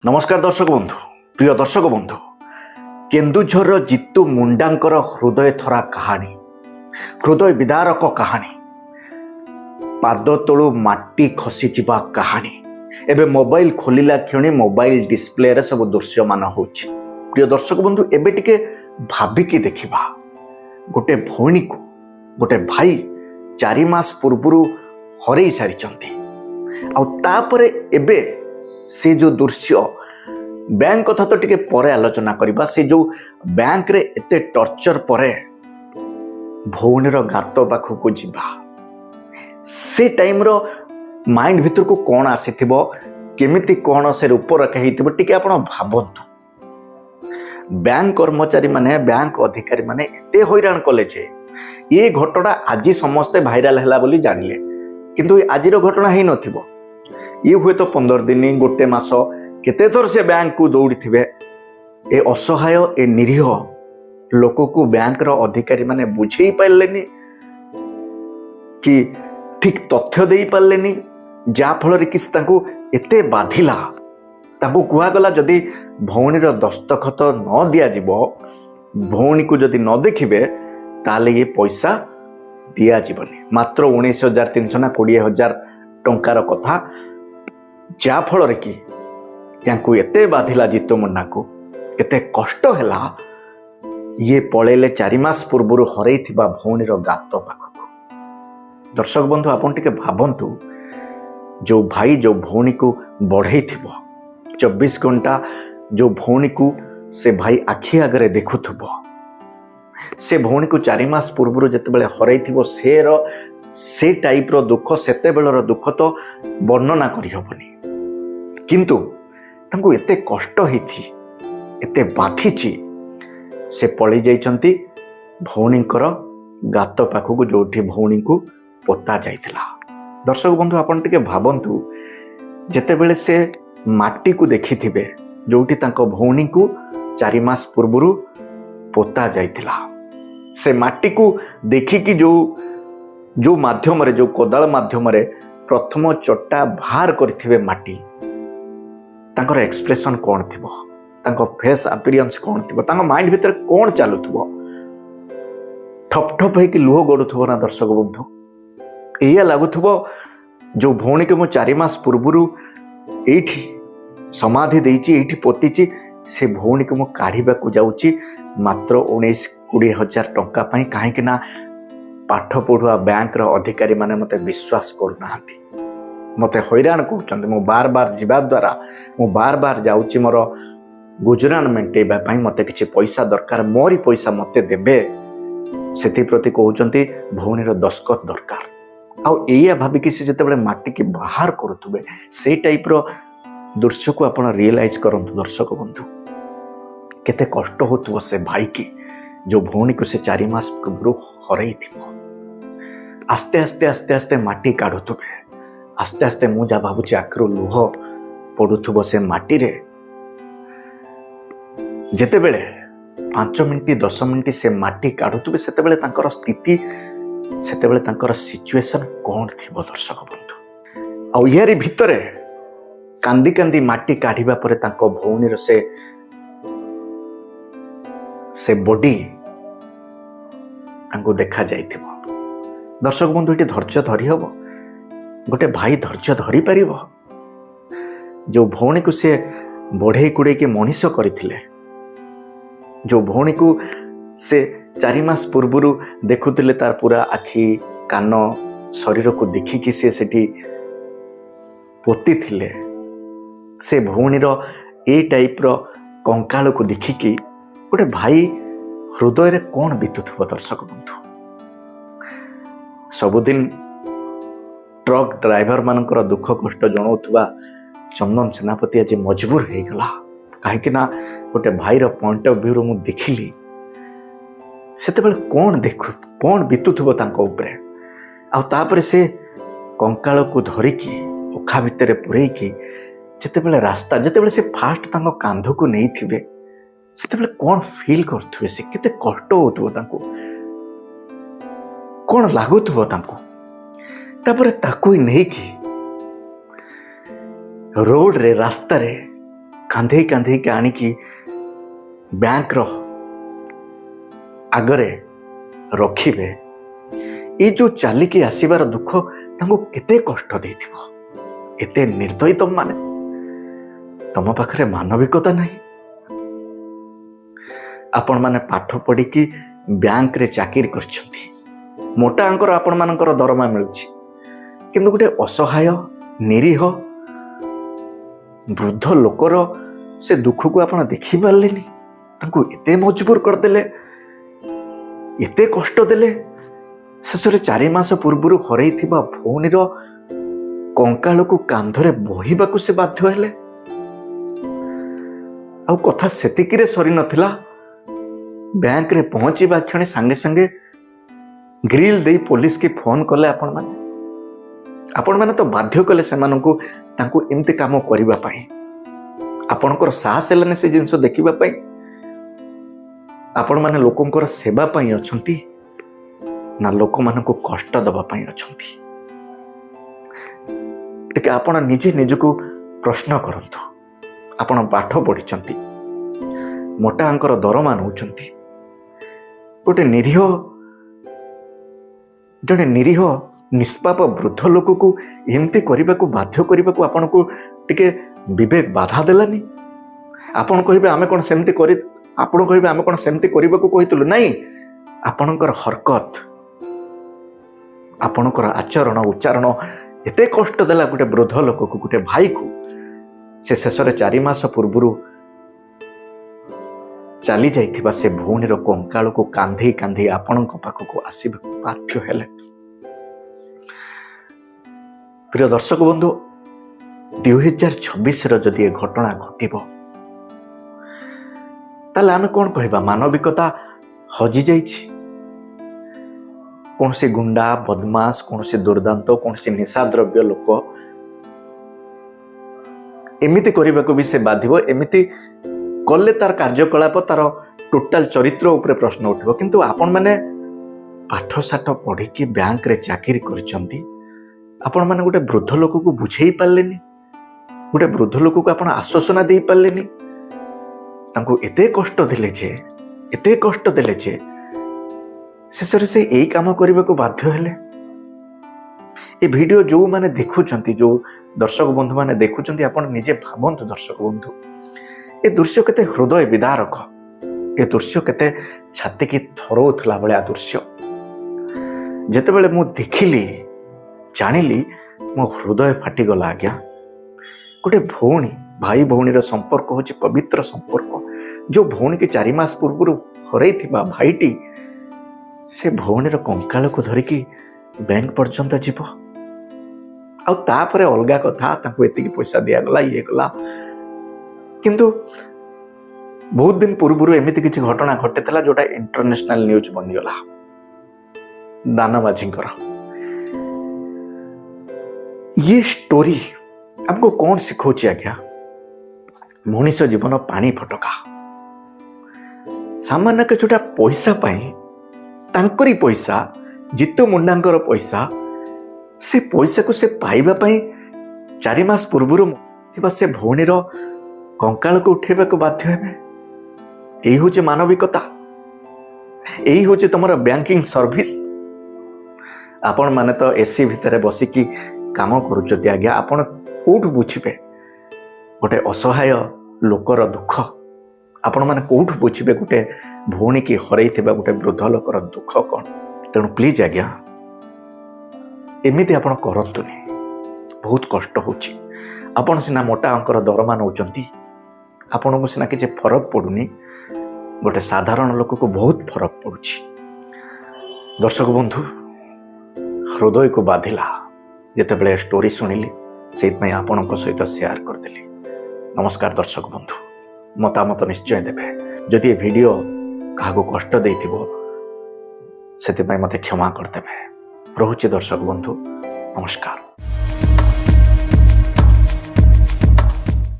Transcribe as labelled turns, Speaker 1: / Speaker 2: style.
Speaker 1: नमस्कार दर्शक बंधु प्रिय दर्शक बंधु केन्दुझर जितु मुंडांकर हृदय थरा कहानी हृदय विदारक कहानी पाद तलु माटी खसी जिबा कहानी एबे मोबाइल खोलिला क्षणी मोबाइल डिस्प्ले रे सब दृश्यमान होछि। प्रिय दर्शक बंधु एबे टिके भाबिकी देखिबा गोटे भौणी को गोटे भाई 4 मास पूर्वरु हरई सारिचंती आ तापरे एबे से जो दृश्य बैंक कथा तो टिके परे आलोचना करबा। से जो बैंक रे एते टॉर्चर परे भौणीर गात पाखक जीवा से टाइम रो माइंड भीतर को कौन आसीथिबो केमिति कौन से रूप रखा हिथिबो टिके आपण भाबंतु। बैंक कर्मचारी माने बैंक अधिकारी माने एते हैरान कले जे ये घटना आज समस्ते भाइराल हैला बोली जानिले किंतु आज घटना ही नथिबो। ये हुए तो 15 दिन गोटे मास केते थर से बैंक को दौड़ी थिबे। ए असहाय ए निरीह लोक को बैंक रो अधिकारी माने बुझेई पाइलेनी कि ठीक तथ्य देई पाइलेनी जा फल कि एते बाधिला। ताको कुहा गला जदि भौणीर दस्तखत न दिया जिवो भौणी को जदि न देखिबे ताले ये पैसा दिया जीवनी। मात्र 19,300 ना 20,000 टंकार कथा जा फल कि यांकु एते बाधिला जितु मुन्ना को एते कष्ट हैला ये पळेले 4 मास पूर्वरु हरई थिबा भौणीर गात पाखक। दर्शक बंधु आपण टिके भाबंतु जो भाई जो भौणी को बढ़ई थिबो 24 घंटा जो भौणी को से भाई आखि आगरे देखुथबो से भौणी को 4 मास पूर्वरु जतेबेले हरई थिबो से टाइप रो दुख सेते बेलर दुख तो वर्णना करि हबनी। किंतु तांको एते कष्ट हेथि एते बाधिछि से पळी जाइचंती भौणींकर गात पाखक जोठी भौणी को पोता जाइतिला। दर्शक बंधु आपण टिके भाबंतु जेतेबेले से माटी को देखिथिबे जोठी तांको भौणी को 4 मास पूर्वरु पोता जाइतिला। से माटी को देखिकी जो माध्यम रे जो कोदाल माध्यम रे प्रथम चट्टा बाहर करथिबे माटी तांकर एक्सप्रेशन कौन थिबो तांको फेस अपीयरेंस कौन थिबो तांको माइंड भीतर कौन चालुथबो ठप ठप है कि लुह गडुथबो ना। दर्शक बंधु एया लागुथबो जो भौणी के मो 4 मास पूर्वरु एठी समाधि देइची एठी पोतीची से भौणी के मो काढिबा को जाउची मात्र 19-20,000 टंका पई काहे कि ना पाठ पढ़ुआ बैंक रो अधिकारी माने मते विश्वास करूनाहांती मते हैरान करूचंती। मो बार बार जीवा द्वारा मो बार बार जाउची मोर गुजरान मेंटेबा पई मते किछि पैसा दरकार मोरी पैसा मते देबे सेति प्रति कहउचंती भौणीर दस्खत दरकार। आ एया भाबी कि से जतेबेले माटी के बाहर करूथबे से टाइप रो दृश्य को आपण रियलाइज करंतु। दर्शक बंधु केते कष्ट होतबो से भाई की जो भौणी को से 4 मास पूर्व हरई थिबो। आस्ते आस्ते आस्ते आस्ते माटी काढुथबे आस्ते आस्ते मु जा भाबुची आखिर लुह पड़ुथबो से माटी रे जेतेबेले 5 मिनिट 10 मिनिट से माटी काढुथबे सेतेबेले तांकर स्थिति सेतेबेले तांकर सिचुएशन कोन थिबो। दर्शक बंधु आ यारी भितरे कांदी कांदी माटी काढिबा परे तांको भौणीर से बॉडी तांको देखा जाइथिबो। दर्शक बंधु ये धैर्य धरी हम गोटे भाई धैर्य धरी पार जो भौणी को से बढ़ई कुड़े के मनीष करथिले जो भौणी को से 4 मास पूर्वरु देखुतिले तार पूरा आखि कान शरीर को देखिकी से सेठी पोती थिले से भौणीर ए टाइप रो कंकाल को देखिकी गोटे भाई हृदय रे कौन बीतुथबो। दर्शक बंधु सबुदिन ट्रक ड्राइवर मानकर दुख कष्ट जनाउथबा चंदन सेनापति आज मजबूर हो गला कहीं ना गोटे भाईर पॉइंट ऑफ व्यू मु देखिली सेतेबेले कौन बीतुथबो तांको उपरे आ तापरे से कंकाल को धरिकी ओखा भितर पुरैकी जेतेबेले रास्ता जेतेबेले से फास्ट तांको कांध को नहीं थिबे सेतेबेले कौन फील करथुबे से केते कष्ट होतबो तांको कौन लागुथबो तांको ताको नहीं कि रोड रे रास्ता रे କାନ୍ଧେଇ କାନ୍ଧେଇକି ଆଣିକି ବ୍ୟାଙ୍କର ଆଗରେ ରଖିବେ, ଏଇ ଯୋଉ ଚାଲିକି ଆସିବାର ଦୁଃଖ ତାଙ୍କୁ କେତେ କଷ୍ଟ ଦେଇଥିବ। ଏତେ ନିର୍ଦ୍ଦୟୀ ତମମାନେ, ତମ ପାଖରେ ମାନବିକତା ନାହିଁ। ଆପଣମାନେ ପାଠ ପଢିକି ବ୍ୟାଙ୍କରେ ଚାକିରି କରିଛନ୍ତି, ମୋଟା ଅଙ୍କର ଆପଣମାନଙ୍କର ଦରମା ମିଳୁଛି, କିନ୍ତୁ ଗୋଟେ ଅସହାୟ ନିରୀହ ବୃଦ୍ଧ ଲୋକର ସେ ଦୁଃଖକୁ ଆପଣ ଦେଖିପାରିଲେନି। ତାଙ୍କୁ ଏତେ ମଜବୁର କରିଦେଲେ, ଏତେ କଷ୍ଟ ଦେଲେ। ଶେଷରେ 4 ମାସ ପୂର୍ବରୁ ହରେଇଥିବା ଭଉଣୀର କଙ୍କାଳକୁ କାନ୍ଧରେ ବୋହିବାକୁ ସେ ବାଧ୍ୟ ହେଲେ। ଆଉ କଥା ସେତିକିରେ ସରି ନଥିଲା। ବ୍ୟାଙ୍କରେ ପହଞ୍ଚିବା କ୍ଷଣି ସାଙ୍ଗେ ସାଙ୍ଗେ ଗ୍ରିଲ୍ ଦେଇ ପୋଲିସକି ଫୋନ କଲେ। ଆପଣମାନେ ତ ବାଧ୍ୟ କଲେ ସେମାନଙ୍କୁ, ତାଙ୍କୁ ଏମିତି କାମ କରିବା ପାଇଁ। ଆପଣଙ୍କର ସାହସ ହେଲାନି ସେ ଜିନିଷ ଦେଖିବା ପାଇଁ। ଆପଣମାନେ ଲୋକଙ୍କର ସେବା ପାଇଁ ଅଛନ୍ତି ନା ଲୋକମାନଙ୍କୁ କଷ୍ଟ ଦେବା ପାଇଁ ଅଛନ୍ତି? ଟିକେ ଆପଣ ନିଜେ ନିଜକୁ ପ୍ରଶ୍ନ କରନ୍ତୁ। ଆପଣ ପାଠ ପଢିଛନ୍ତି, ମୋଟା ଅଙ୍କର ଦରମା ନେଉଛନ୍ତି, ଜଣେ ନିରୀହ ନିଷ୍ପାପ ବୃଦ୍ଧ ଲୋକକୁ ଏମିତି କରିବାକୁ ବାଧ୍ୟ କରିବାକୁ ଆପଣଙ୍କୁ ଟିକେ ବିବେକ ବାଧା ଦେଲାନି? ଆପଣ କହିବେ ଆମେ କଣ ସେମିତି କରିବାକୁ କହିଥିଲୁ? ନାଇଁ, ଆପଣଙ୍କର ହରକତ, ଆପଣଙ୍କର ଆଚରଣ ଉଚ୍ଚାରଣ ଏତେ କଷ୍ଟ ଦେଲା ଗୋଟେ ବୃଦ୍ଧ ଲୋକକୁ, ଗୋଟେ ଭାଇକୁ। ସେ ଶେଷରେ 4 ମାସ ପୂର୍ବରୁ ଚାଲି ଯାଇଥିବା ସେ ଭଉଣୀର କଙ୍କାଳକୁ କାନ୍ଧେଇ କାନ୍ଧେଇ ଆପଣଙ୍କ ପାଖକୁ ଆସିବାକୁ ବାଧ୍ୟ ହେଲେ। ପ୍ରିୟ ଦର୍ଶକ ବନ୍ଧୁ, 2026ର ଯଦି ଏ ଘଟଣା ଘଟିବ, ତାହେଲେ ଆମେ କଣ କହିବା? ମାନବିକତା ହଜି ଯାଇଛି। କୌଣସି ଗୁଣ୍ଡା, ବଦମାସ, କୌଣସି ଦୁର୍ଦାନ୍ତ, କୌଣସି ନିଶାଦ୍ରବ୍ୟ ଲୋକ ଏମିତି କରିବାକୁ ବି ସେ ବାଧିବ। ଏମିତି କଲେ ତାର କାର୍ଯ୍ୟକଳାପ, ତାର ଟୋଟାଲ ଚରିତ୍ର ଉପରେ ପ୍ରଶ୍ନ ଉଠିବ। କିନ୍ତୁ ଆପଣମାନେ ପାଠ ସାଠ ପଢିକି ବ୍ୟାଙ୍କରେ ଚାକିରି କରିଛନ୍ତି, ଆପଣମାନେ ଗୋଟେ ବୃଦ୍ଧ ଲୋକକୁ ବୁଝେଇ ପାରିଲେନି? ଗୋଟେ ବୃଦ୍ଧ ଲୋକକୁ ଆପଣ ଆଶ୍ୱାସନା ଦେଇ ପାରିଲେନି? ତାଙ୍କୁ ଏତେ କଷ୍ଟ ଦେଲେ ଯେ ଶେଷରେ ସେ ଏଇ କାମ କରିବାକୁ ବାଧ୍ୟ ହେଲେ। ଏ ଭିଡିଓ ଯୋଉମାନେ ଦେଖୁଛନ୍ତି, ଯୋଉ ଦର୍ଶକ ବନ୍ଧୁ ମାନେ ଦେଖୁଛନ୍ତି, ଆପଣ ନିଜେ ଭାବନ୍ତୁ ଦର୍ଶକ ବନ୍ଧୁ, ଏ ଦୃଶ୍ୟ କେତେ ହୃଦୟ ବିଦାରକ, ଏ ଦୃଶ୍ୟ କେତେ ଛାତିକି ଥରଉଥିଲା ଭଳିଆ ଦୃଶ୍ୟ। ଯେତେବେଳେ ମୁଁ ଦେଖିଲି, ଜାଣିଲି, ମୋ ହୃଦୟ ଫାଟିଗଲା। ଆଜ୍ଞା, ଗୋଟେ ଭାଇ ଭଉଣୀର ସମ୍ପର୍କ ହଉଛି ପବିତ୍ର ସମ୍ପର୍କ। ଯୋଉ ଭଉଣୀକି 4 ମାସ ପୂର୍ବରୁ ହରେଇଥିବା ଭାଇଟି, ସେ ଭଉଣୀର କଙ୍କାଳକୁ ଧରିକି ବ୍ୟାଙ୍କ ପର୍ଯ୍ୟନ୍ତ ଯିବ। ଆଉ ତାପରେ ଅଲଗା କଥା, ତାଙ୍କୁ ଏତିକି ପଇସା ଦିଆଗଲା, ଇଏ କଲା। କିନ୍ତୁ ବହୁତ ଦିନ ପୂର୍ବରୁ ଏମିତି କିଛି ଘଟଣା ଘଟିଥିଲା ଯୋଉଟା ଇଣ୍ଟରନ୍ୟାସନାଲ ନ୍ୟୁଜ ବନିଗଲା। ଦାନବାଜିଙ୍କର ଇଏ ଷ୍ଟୋରି ଆମକୁ କଣ ଶିଖଉଛି ଆଜ୍ଞା? ମଣିଷ ଜୀବନ ପାଣି ଫଟକା। ସାମାନ୍ୟ কিছুଟା ପଇସା ପାଇଁ, ତାଙ୍କରି ପଇସା, ଜିତୁ ମୁଣ୍ଡାଙ୍କର ପଇସା, ସେ ପଇସାକୁ ସେ ପାଇବା ପାଇଁ 4 ମାସ ପୂର୍ବରୁ ଥିବା ସେ ଭଉଣୀର କଙ୍କାଳକୁ ଉଠେଇବାକୁ ବାଧ୍ୟ ହେବେ। ଏଇ ହଉଛି ମାନବିକତା, ଏଇ ହଉଛି ତମର ବ୍ୟାଙ୍କିଂ ସର୍ଭିସ। ଆପଣ ମାନେ ତ ଏସି ଭିତରେ ବସିକି କାମ କରୁଛନ୍ତି ଆଜ୍ଞା, ଆପଣ କୋଉଠୁ ବୁଝିବେ ଗୋଟେ ଅସହାୟ ଲୋକର ଦୁଃଖ? ଆପଣ ମାନେ କୋଉଠୁ ବୁଝିବେ ଗୋଟେ ଭଉଣୀ କି ହରେଇଥିବା ଗୋଟେ ବୃଦ୍ଧ ଲୋକର ଦୁଃଖ କଣ? ତେଣୁ ପ୍ଲିଜ ଆଜ୍ଞା, ଏମିତି ଆପଣ କରନ୍ତୁନି। ବହୁତ କଷ୍ଟ ହଉଛି। ଆପଣ ସିନା ମୋଟା ଅଙ୍କର ଦରମା ନେଉଛନ୍ତି, ଆପଣଙ୍କୁ ସିନା କିଛି ଫରକ ପଡୁନି, ଗୋଟେ ସାଧାରଣ ଲୋକକୁ ବହୁତ ଫରକ ପଡୁଛି। ଦର୍ଶକ ବନ୍ଧୁ, ହୃଦୟକୁ ବାଧିଲା ଯେତେବେଳେ ଷ୍ଟୋରି ଶୁଣିଲି, ସେଇଥିପାଇଁ ଆପଣଙ୍କ ସହିତ ସେୟାର କରିଦେଲି। ନମସ୍କାର ଦର୍ଶକ ବନ୍ଧୁ, ମତାମତ ନିଶ୍ଚୟ ଦେବେ। ଯଦି ଏ ଭିଡ଼ିଓ କାହାକୁ କଷ୍ଟ ଦେଇଥିବ, ସେଥିପାଇଁ ମୋତେ କ୍ଷମା କରିଦେବେ। ରହୁଛି ଦର୍ଶକ ବନ୍ଧୁ, ନମସ୍କାର।